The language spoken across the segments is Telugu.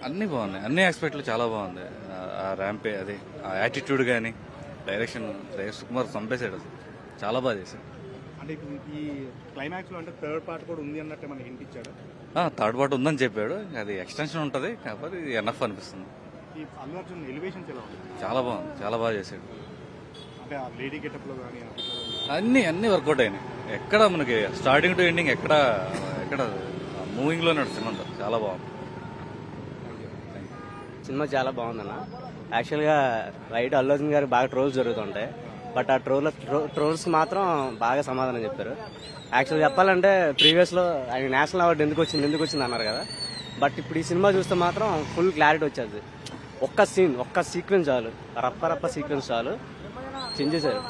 అన్నీ బాగున్నాయి, అన్ని ఆస్పెక్ట్లు చాలా బాగుంది. ఆ ర్యాంపే అది, ఆ యాటిట్యూడ్ కానీ డైరెక్షన్ సుకుమార్ చంపేశాడు, అసలు చాలా బాగా చేశాడు. అంటే ఇప్పుడు ఈ క్లైమాక్స్ లో అంటే థర్డ్ పార్ట్ కూడా ఉంది అన్నట్టు మనకి హింట్ ఇచ్చాడు. థర్డ్ పార్ట్ ఉందని చెప్పాడు, అది ఎక్స్టెన్షన్ ఉంటుంది కాకపోతే ఇది ఎనఫ్ అనిపిస్తుంది. ఈ అల్లు అర్జున్ ఎలివేషన్స్ ఎలా ఉంది? చాలా బాగుంది, చాలా బాగా చేశాడు. అంటే ఆ లేడీ గెటప్ లో కానీ అన్ని వర్కౌట్ అయినాయి. ఎక్కడ మనకి స్టార్టింగ్ టు ఎండింగ్ ఎక్కడ మూవింగ్ లో నడుస్తుంది అంతా, చాలా బాగుంది. సినిమా చాలా బాగుందన్న. యాక్చువల్గా రైట్ అల్లు అర్జున్ గారికి బాగా ట్రోల్స్ జరుగుతుంటాయి, బట్ ఆ ట్రోల్స్ మాత్రం బాగా సమాధానం చెప్పారు. యాక్చువల్గా చెప్పాలంటే ప్రీవియస్లో ఆయన నేషనల్ అవార్డు ఎందుకు వచ్చింది అన్నారు కదా, బట్ ఇప్పుడు ఈ సినిమా చూస్తే మాత్రం ఫుల్ క్లారిటీ వచ్చేది. ఒక్క సీక్వెన్స్ చాలు, రప్ప సీక్వెన్స్ చాలు చేంజ్ చేశారు.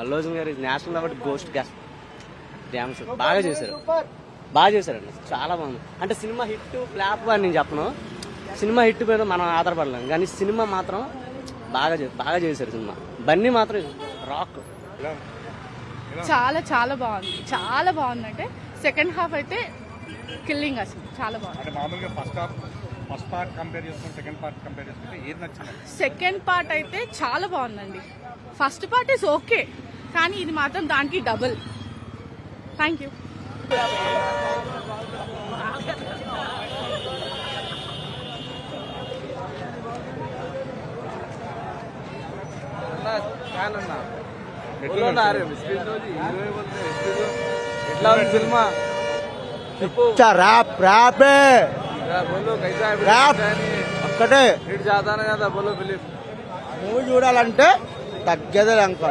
అల్లు అర్జున్ గారి నేషనల్ అవార్డు గోస్ట్ డ్యాన్స్ బాగా చేశారండి, చాలా బాగుంది. అంటే సినిమా హిట్ ఫ్లాప్ అని నేను చెప్పను, సినిమా హిట్ మీద మనం ఆధారపడలేం, కానీ సినిమా మాత్రం బాగా చేశారు. సినిమా బన్నీ మాత్రం రాక్ చాలా చాలా బాగుంది, చాలా బాగుంది. అంటే సెకండ్ హాఫ్ అయితే కిల్లింగ్, అసలు చాలా బాగుంది. అంటే మామూలుగా ఫస్ట్ పార్ట్ కంపేర్ చేసుకుంటే సెకండ్ పార్ట్ కంపేర్ చేసుకుంటే ఏది నచ్చింది? సెకండ్ పార్ట్ అయితే చాలా బాగుందండి. ఫస్ట్ పార్ట్ ఇస్ ఓకే, కానీ ఇది మాత్రం దానికి డబుల్. Thank you. ఎట్లా ఉంది సినిమా చెప్పు. ఒక్కటే ఫిలిం మూవీ చూడాలంటే తగ్గేదే అనుకో.